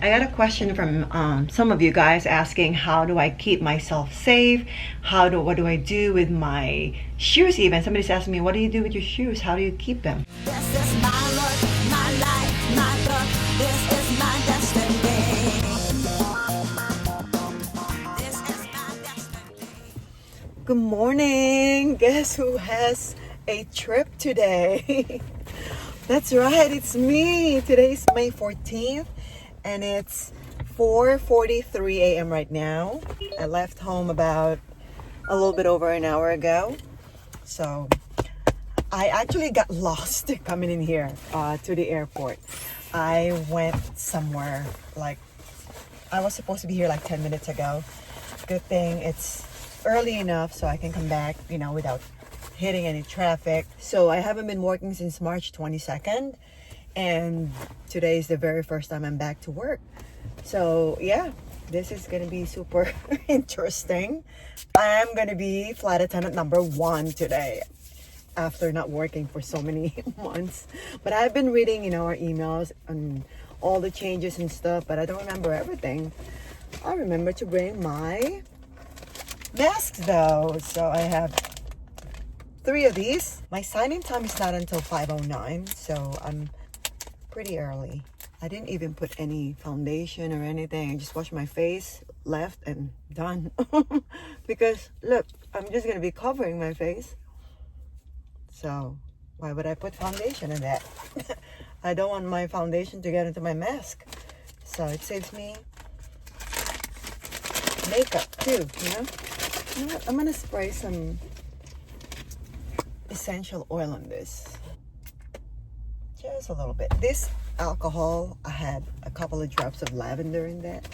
I got a question from some of you guys asking how do I keep myself safe? What do I do with my shoes even? Somebody's asking me, what do you do with your shoes? How do you keep them? This is my look, my life, my book. This is my destiny. This is my destiny. Good morning. Guess who has a trip today? That's right, it's me. Today's May 14th. And it's 4:43 a.m. right now. I left home about a little bit over an hour ago. So I actually got lost coming in here to the airport. I went somewhere like I was supposed to be here like 10 minutes ago. Good thing it's early enough so I can come back, without hitting any traffic. So I haven't been working since March 22nd. And today is the very first time I'm back to work. So yeah, this is gonna be super interesting. I'm gonna be flight attendant number 1 today after not working for so many months. But I've been reading, our emails and all the changes and stuff, but I don't remember everything. I remember to bring my masks though. So I have 3 of these. My sign-in time is not until 5:09, so I'm pretty early. I didn't even put any foundation or anything. I just washed my face, left, and done. Because look, I'm just gonna be covering my face. So why would I put foundation in that? I don't want my foundation to get into my mask. So it saves me makeup too, You know what? I'm gonna spray some essential oil on this. Just a little bit. This alcohol, I had a couple of drops of lavender in that.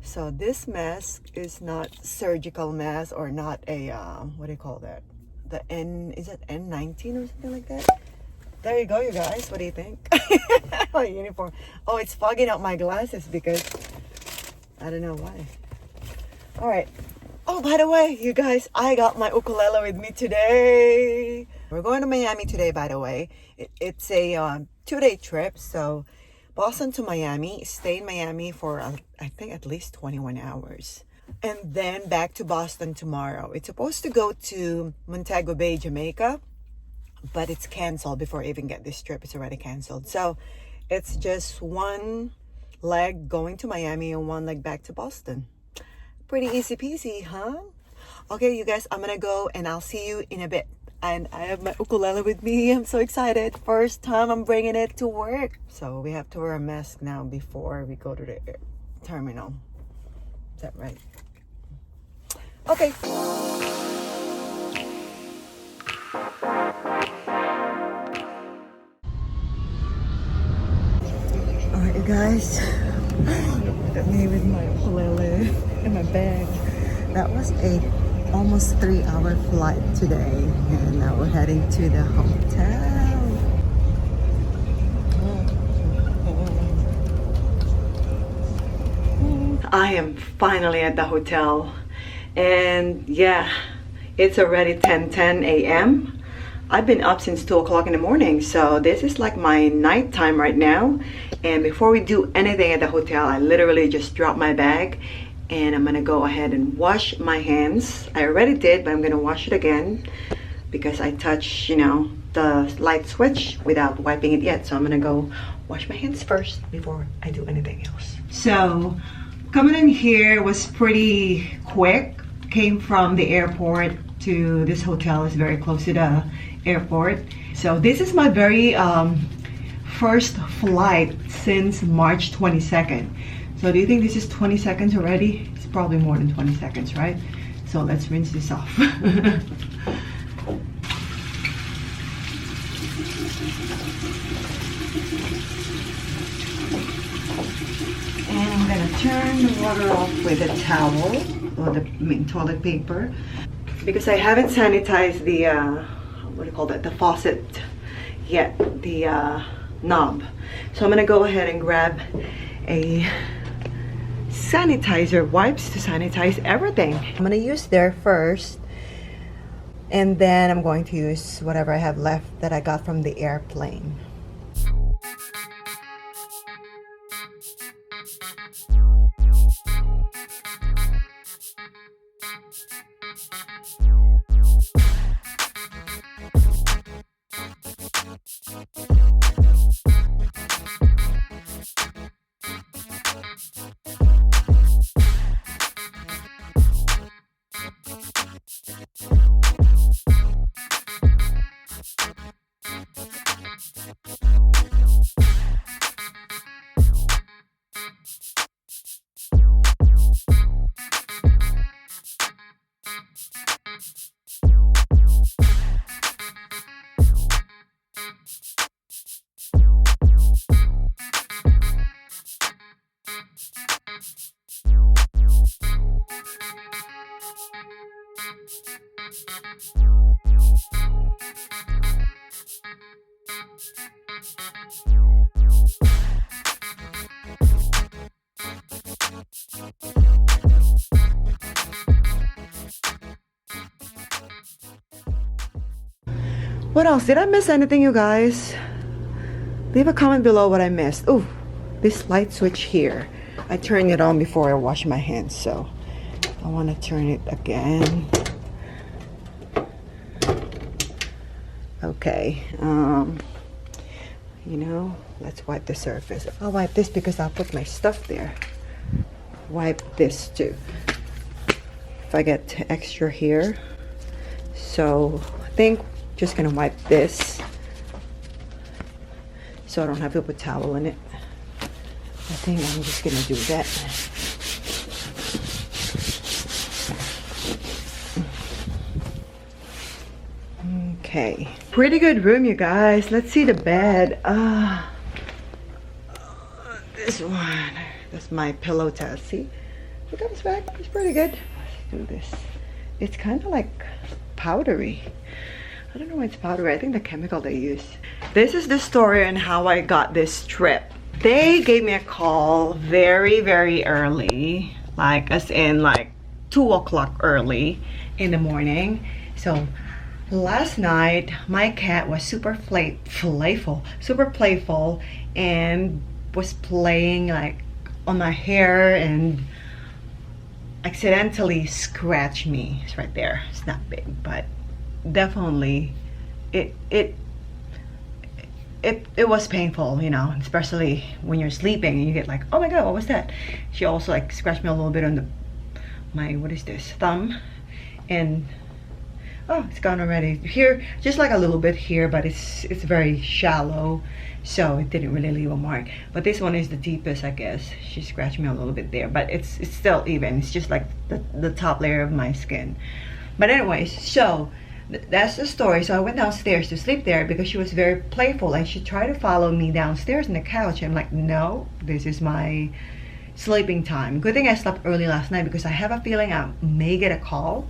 So this mask is not surgical mask or not a what do you call that? Is it N19 or something like that? There you go, you guys. What do you think? My uniform. Oh, it's fogging up my glasses because I don't know why. All right. Oh, by the way, you guys, I got my ukulele with me today. We're going to Miami today, by the way. It's a 2-day trip. So Boston to Miami, stay in Miami for, I think, at least 21 hours. And then back to Boston tomorrow. It's supposed to go to Montego Bay, Jamaica, but it's canceled before I even get this trip. It's already canceled. So it's just one leg going to Miami and one leg back to Boston. Pretty easy peasy, huh? Okay, you guys, I'm gonna go and I'll see you in a bit. And I have my ukulele with me. I'm so excited. First time I'm bringing it to work. So we have to wear a mask now before we go to the terminal. Is that right? Okay. All right, you guys. Look at me with my ukulele in my bag. That was a almost 3-hour flight today, and now we're heading to the hotel. I am finally at the hotel, and yeah, it's already 10:10 a.m. I've been up since 2 o'clock in the morning, so this is like my night time right now. And before we do anything at the hotel, I literally just dropped my bag and I'm gonna go ahead and wash my hands. I already did, but I'm gonna wash it again because I touched, the light switch without wiping it yet. So I'm gonna go wash my hands first before I do anything else. So coming in here was pretty quick. Came from the airport to this hotel. Is very close to the airport. So this is my very first flight since March 22nd. So do you think this is 20 seconds already? It's probably more than 20 seconds, right? So let's rinse this off. And I'm gonna turn the water off with a towel or the toilet paper because I haven't sanitized the what do you call that? The faucet yet, the knob. So I'm gonna go ahead and grab a sanitizer wipes to sanitize everything. I'm gonna use there first And then I'm going to use whatever I have left that I got from the airplane. What else? Did I miss anything, you guys? Leave a comment below what I missed. Oh, this light switch here. I turned it on before I wash my hands, so I want to turn it again. Okay. You know, let's wipe the surface. I'll wipe this because I'll put my stuff there. Wipe this too. If I get extra here. So I think just gonna wipe this so I don't have to put a towel in it. I think I'm just gonna do that. Okay, pretty good room, you guys. Let's see the bed. This one, that's my pillow test. See, look at this back. It's pretty good. Let's do this. It's kind of like powdery. I don't know why it's powdery. I think the chemical they use. This is the story on how I got this strip. They gave me a call very, very early, like as in like 2 o'clock early in the morning. So last night my cat was super playful, and was playing like on my hair and accidentally scratched me. It's right there. It's not big, but definitely it was painful, you know, especially when you're sleeping and you get like, oh my god, what was that? She also like scratched me a little bit on my what is this, thumb, and oh, it's gone already. Here, just like a little bit here, but it's very shallow, so it didn't really leave a mark. But this one is the deepest, I guess. She scratched me a little bit there, but it's still even. It's just like the top layer of my skin. But anyways, so that's the story. So I went downstairs to sleep there because she was very playful and she tried to follow me downstairs on the couch. I'm like, no, this is my sleeping time. Good thing I slept early last night because I have a feeling I may get a call.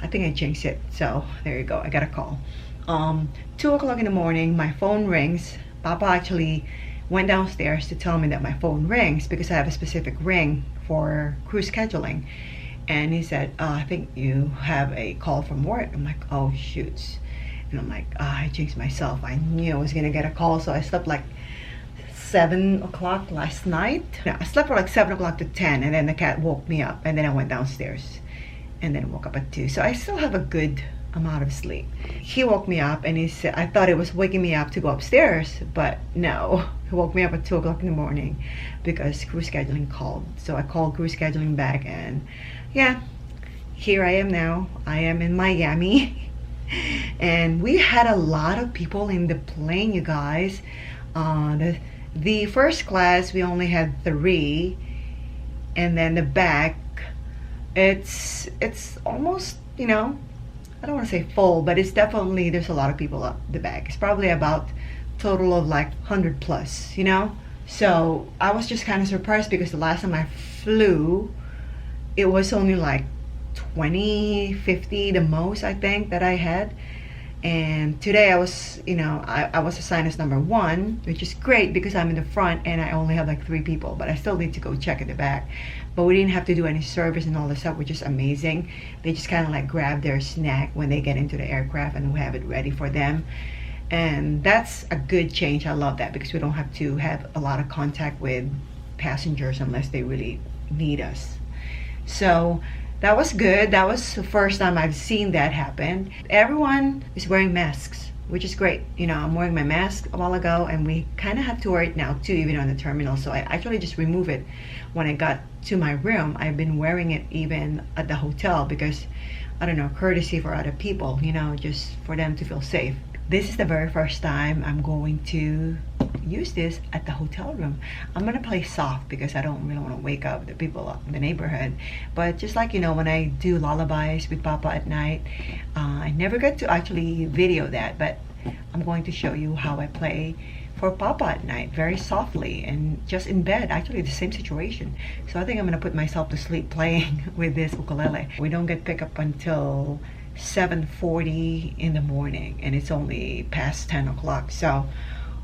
I think I jinxed it. So there you go. I got a call. 2 o'clock in the morning, my phone rings. Papa actually went downstairs to tell me that my phone rings because I have a specific ring for crew scheduling. And he said, I think you have a call from work. I'm like, oh shoots. And I'm like, I jinxed myself. I knew I was gonna get a call. So I slept like 7 o'clock last night. No, I slept from like 7 o'clock to 10, and then the cat woke me up, and then I went downstairs and then woke up at 2. So I still have a good amount of sleep. He woke me up and he said, I thought it was waking me up to go upstairs, but no, he woke me up at 2 o'clock in the morning because crew scheduling called. So I called crew scheduling back, and yeah, here I am now. I am in Miami and we had a lot of people in the plane, you guys. The first class we only had 3, and then the back, it's almost, you know, I don't want to say full, but it's definitely, there's a lot of people up the back. It's probably about total of like 100 plus, you know. So I was just kind of surprised because the last time I flew, it was only like 20, 50 the most I think that I had. And today I was, I was assigned as number 1, which is great because I'm in the front and I only have like 3 people, but I still need to go check at the back. But we didn't have to do any service and all this stuff, which is amazing. They just kind of like grab their snack when they get into the aircraft and we have it ready for them. And that's a good change. I love that because we don't have to have a lot of contact with passengers unless they really need us. So that was good. That was the first time I've seen that happen. Everyone is wearing masks, which is great. I'm wearing my mask a while ago and we kind of have to wear it now too, even on the terminal. So I actually just removed it when I got to my room. I've been wearing it even at the hotel because, I don't know, courtesy for other people, just for them to feel safe. This is the very first time I'm going to use this at the hotel room. I'm gonna play soft because I don't really want to wake up the people in the neighborhood. But just like, when I do lullabies with Papa at night, I never get to actually video that, but I'm going to show you how I play for Papa at night, very softly and just in bed, actually the same situation. So I think I'm gonna put myself to sleep playing with this ukulele. We don't get picked up until 7:40 in the morning and it's only past 10 o'clock. So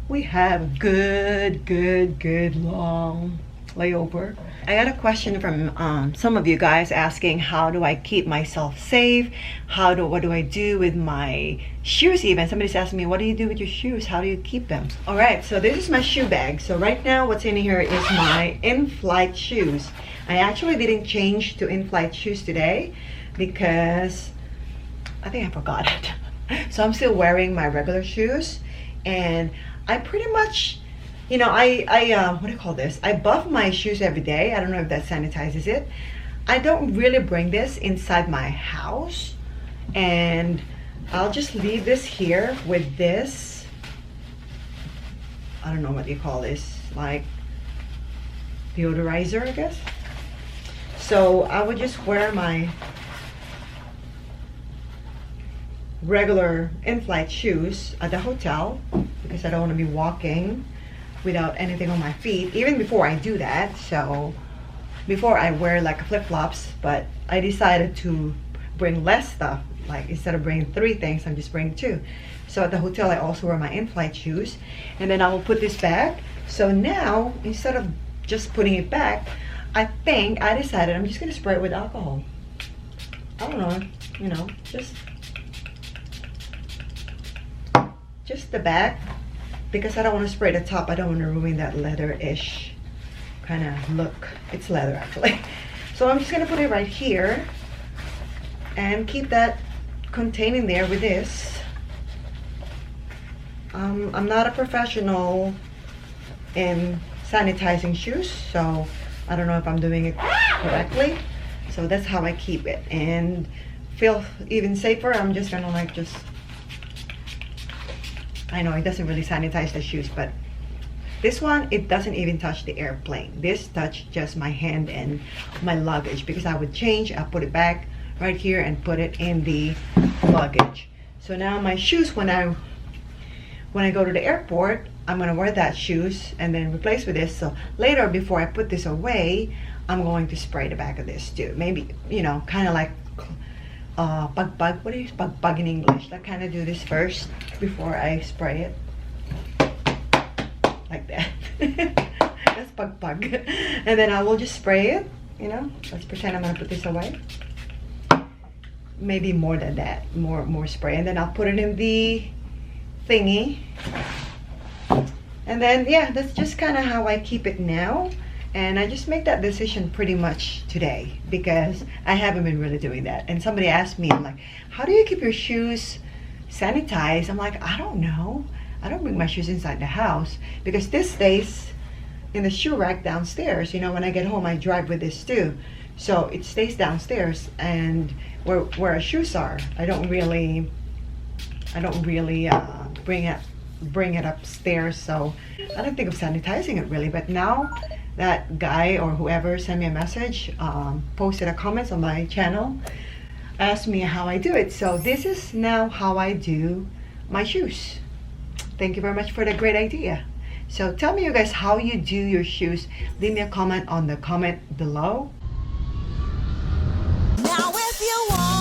we have good long layover. I got a question from some of you guys asking, how do I keep myself safe? What do I do with my shoes even? Somebody's asking me, what do you do with your shoes? How do you keep them? All right, so this is my shoe bag. So right now what's in here is my in-flight shoes. I actually didn't change to in-flight shoes today because I think I forgot it. So I'm still wearing my regular shoes and I pretty much, what do you call this? I buff my shoes every day. I don't know if that sanitizes it. I don't really bring this inside my house and I'll just leave this here with this, I don't know what you call this, like deodorizer, I guess. So I would just wear my regular in-flight shoes at the hotel because I don't want to be walking without anything on my feet even before I do that. So before I wear like flip-flops, but I decided to bring less stuff. Like instead of bringing 3 things, I'm just bringing 2. So at the hotel I also wear my in-flight shoes and then I will put this back. So now instead of just putting it back, I think I decided I'm just gonna spray it with alcohol. I don't know, just the back because I don't want to spray the top. I don't want to ruin that leather-ish kind of look. It's leather actually. So I'm just gonna put it right here and keep that contained in there with this. I'm not a professional in sanitizing shoes, so I don't know if I'm doing it correctly. So that's how I keep it and feel even safer. I'm just gonna I know it doesn't really sanitize the shoes, but this one, it doesn't even touch the airplane. This touched just my hand and my luggage because I would change, I'll put it back right here and put it in the luggage. So now my shoes, when I go to the airport, I'm gonna wear that shoes and then replace with this. So later, before I put this away, I'm going to spray the back of this too. Maybe, kind of like what is bug in English? I kind of do this first before I spray it. Like that. That's bug. And then I will just spray it, Let's pretend I'm gonna put this away. Maybe more than that, more spray. And then I'll put it in the thingy. And then, yeah, that's just kind of how I keep it now. And I just make that decision pretty much today because I haven't been really doing that. And somebody asked me, like, how do you keep your shoes sanitized? I'm like, I don't know. I don't bring my shoes inside the house because this stays in the shoe rack downstairs. When I get home, I drive with this too. So it stays downstairs and where our shoes are. I don't really bring it upstairs. So I don't think of sanitizing it really. But now that guy or whoever sent me a message, posted a comment on my channel, asked me how I do it. So this is now how I do my shoes. Thank you very much for the great idea. So tell me, you guys, how you do your shoes. Leave me a comment on the comment below. Now if you want